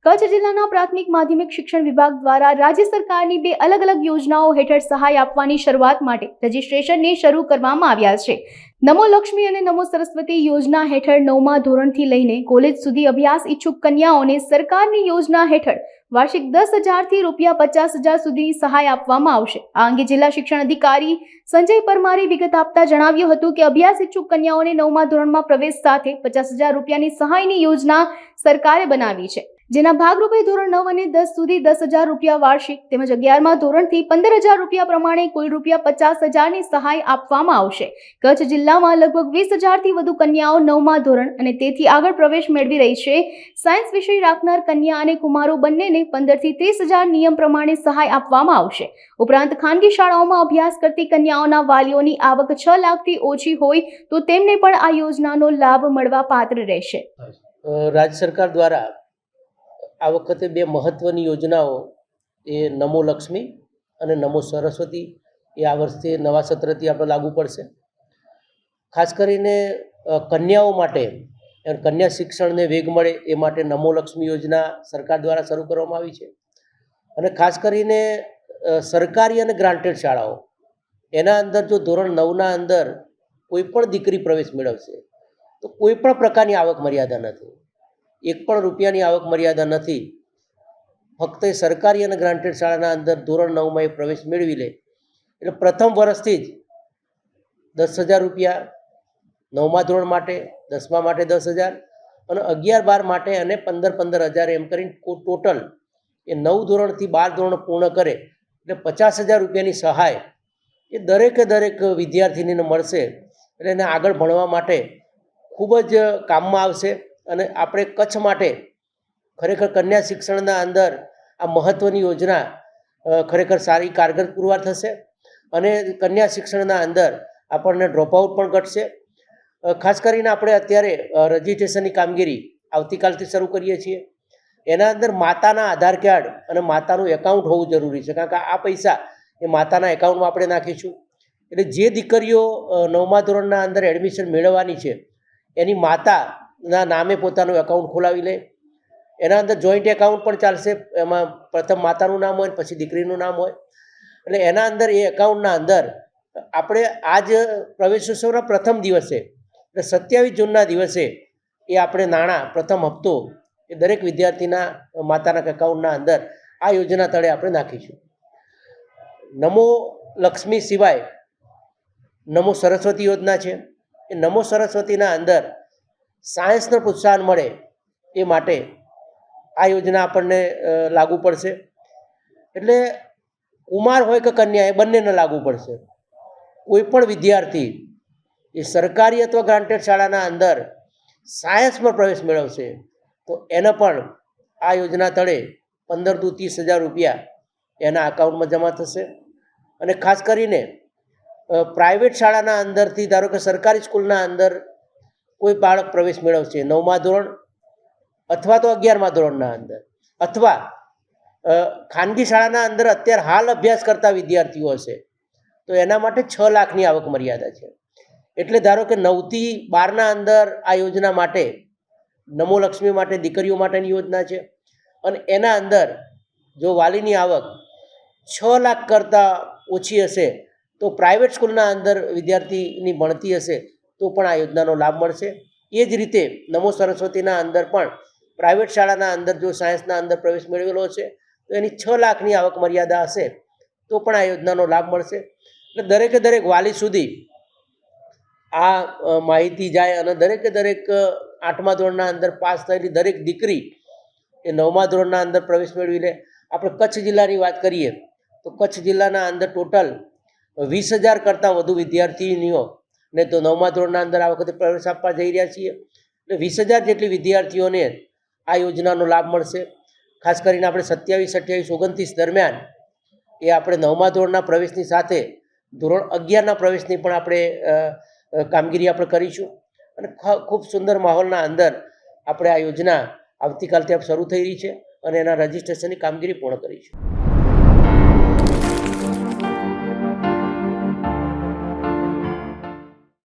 કચ્છ જિલ્લાના પ્રાથમિક માધ્યમિક શિક્ષણ વિભાગ દ્વારા રાજ્ય સરકારની બે અલગ અલગ યોજનાઓ હેઠળ સહાય આપવાની શરૂઆત માટે રજીસ્ટ્રેશનને શરૂ કરવામાં આવ્યા છે। નમો લક્ષ્મી અને નમો સરસ્વતી યોજના હેઠળ 9મા ધોરણથી લઈને કોલેજ સુધી અભ્યાસ ઈચ્છુક કન્યાઓને સરકારની યોજના હેઠળ વાર્ષિક 10,000 થી રૂપિયા 50,000 સુધીની સહાય આપવામાં આવશે। આ અંગે જિલ્લા શિક્ષણ અધિકારી સંજય પરમારે વિગત આપતા જણાવ્યું હતું કે અભ્યાસ ઈચ્છુક કન્યાઓને 9મા ધોરણમાં પ્રવેશ સાથે 50,000 રૂપિયાની સહાયની યોજના સરકારે બનાવી છે, જેના ભાગરૂપે ધોરણ 9 અને 10 સુધી 10,000 રૂપિયા વાર્ષિક તેમજ 11મા ધોરણથી 15,000 રૂપિયા પ્રમાણે કુલ રૂપિયા 50,000ની સહાય આપવામાં આવશે। કચ્છ જિલ્લામાં લગભગ 20,000 થી વધુ કન્યાઓ 9મા ધોરણ અને તેથી આગળ પ્રવેશ મેળવી રહી છે। સાયન્સ વિષય રાખનાર કન્યા અને કુમારો બંનેને 15,000 થી 30,000 નિયમ પ્રમાણે સહાય આપવામાં આવશે। ઉપરાંત ખાનગી શાળાઓમાં અભ્યાસ કરતી કન્યાઓના વાલીઓની આવક 6 લાખથી ઓછી હોય તો તેમને પણ આ યોજનાનો લાભ મળવા પાત્ર રહેશે। રાજ્ય સરકાર દ્વારા આ વખતે બે મહત્વની યોજનાઓ એ નમો લક્ષ્મી અને નમો સરસ્વતી એ આ વર્ષથી નવા સત્રથી આપણે લાગુ પડશે। ખાસ કરીને કન્યાઓ માટે કન્યા શિક્ષણને વેગ મળે એ માટે નમો લક્ષ્મી યોજના સરકાર દ્વારા શરૂ કરવામાં આવી છે અને ખાસ કરીને સરકારી અને ગ્રાન્ટેડ શાળાઓ એના અંદર જો ધોરણ 9ના અંદર કોઈ પણ દીકરી પ્રવેશ મેળવશે તો કોઈ પણ પ્રકારની આવક મર્યાદા નથી, 1 પણ રૂપિયાની આવક મર્યાદા નથી। ફક્ત સરકારી અને ગ્રાન્ટેડ શાળાના અંદર ધોરણ 9માં એ પ્રવેશ મેળવી લે એટલે પ્રથમ વર્ષથી જ 10,000 રૂપિયા 9મા ધોરણ માટે, 10મા માટે 10,000 અને 11-12 માટે અને 15,000 એમ કરીને ટોટલ એ 9 ધોરણથી 12 ધોરણ પૂર્ણ કરે એટલે 50,000 રૂપિયાની સહાય એ દરેકે દરેક વિદ્યાર્થીનીને મળશે એટલે એને આગળ ભણવા માટે ખૂબ જ કામમાં આવશે। અને આપણે કચ્છ માટે ખરેખર કન્યા શિક્ષણના અંદર આ મહત્ત્વની યોજના ખરેખર સારી કારગર પુરવાર થશે અને કન્યા શિક્ષણના અંદર આપણને ડ્રોપઆઉટ પણ ઘટશે। ખાસ કરીને આપણે અત્યારે રજિસ્ટ્રેશનની કામગીરી આવતીકાલથી શરૂ કરીએ છીએ। એના અંદર માતાના આધાર કાર્ડ અને માતાનું એકાઉન્ટ હોવું જરૂરી છે, કારણ કે આ પૈસા એ માતાના એકાઉન્ટમાં આપણે નાખીશું એટલે જે દીકરીઓ 9મા ધોરણના અંદર એડમિશન મેળવવાની છે એની માતાના નામે પોતાનું એકાઉન્ટ ખોલાવી લે। એના અંદર જોઈન્ટ એકાઉન્ટ પણ ચાલશે, એમાં પ્રથમ માતાનું નામ હોય પછી દીકરીનું નામ હોય એટલે એના અંદર એ એકાઉન્ટના અંદર આપણે આજ પ્રવેશોત્સવના પ્રથમ દિવસે એટલે 27 જૂનના દિવસે એ આપણે નાણાં પ્રથમ હપ્તો એ દરેક વિદ્યાર્થીના માતાના એકાઉન્ટના અંદર આ યોજના તળે આપણે નાખીશું। નમો લક્ષ્મી સિવાય નમો સરસ્વતી યોજના છે। એ નમો સરસ્વતીના અંદર સાયન્સને પ્રોત્સાહન મળે એ માટે આ યોજના આપણને લાગુ પડશે એટલે કુમાર હોય કે કન્યા એ બંનેને લાગુ પડશે। કોઈ પણ વિદ્યાર્થી એ સરકારી અથવા ગ્રાન્ટેડ શાળાના અંદર સાયન્સમાં પ્રવેશ મેળવશે તો એને પણ આ યોજના તળે 15,000 થી 30,000 રૂપિયા એના અકાઉન્ટમાં જમા થશે। અને ખાસ કરીને પ્રાઇવેટ શાળાના અંદરથી ધારો કે સરકારી સ્કૂલના અંદર કોઈ બાળક પ્રવેશ મેળવશે 9મા ધોરણ અથવા તો 11મા ધોરણના અંદર અથવા ખાનગી શાળાના અંદર અત્યારે હાલ અભ્યાસ કરતા વિદ્યાર્થીઓ હશે તો એના માટે 6 લાખની આવક મર્યાદા છે। એટલે ધારો કે 9 થી 12ના અંદર આ યોજના માટે નમો લક્ષ્મી માટે દીકરીઓ માટેની યોજના છે અને એના અંદર જો વાલીની આવક 6 લાખ કરતાં ઓછી હશે તો પ્રાઇવેટ સ્કૂલના અંદર વિદ્યાર્થીની ભણતી હશે તો પણ આ યોજનાનો લાભ મળશે। એ જ રીતે નમો સરસ્વતીના અંદર પણ પ્રાઇવેટ શાળાના અંદર જો સાયન્સના અંદર પ્રવેશ મેળવેલો છે તો એની 6 લાખની આવક મર્યાદા હશે તો પણ આ યોજનાનો લાભ મળશે। એટલે દરેકે દરેક વાલી સુધી આ માહિતી જાય અને દરેકે દરેક 8મા ધોરણના અંદર પાસ થયેલી દરેક દીકરી એ 9મા ધોરણના અંદર પ્રવેશ મેળવી લે। આપણે કચ્છ જિલ્લાની વાત કરીએ તો કચ્છ જિલ્લાના અંદર ટોટલ 20,000 કરતાં વધુ વિદ્યાર્થીનીઓ ને તો 9મા ધોરણના અંદર આ વખતે પ્રવેશ આપવા જઈ રહ્યા છીએ એટલે 20,000 જેટલી વિદ્યાર્થીઓને આ યોજનાનો લાભ મળશે। ખાસ કરીને આપણે 27, 28, 29 દરમિયાન એ આપણે 9મા ધોરણના પ્રવેશની સાથે ધોરણ 11ના પ્રવેશની પણ આપણે કામગીરી આપણે કરીશું અને ખૂબ સુંદર માહોલના અંદર આપણે આ યોજના આવતીકાલથી શરૂ થઈ રહી છે અને એના રજિસ્ટ્રેશનની કામગીરી પૂર્ણ કરીશું।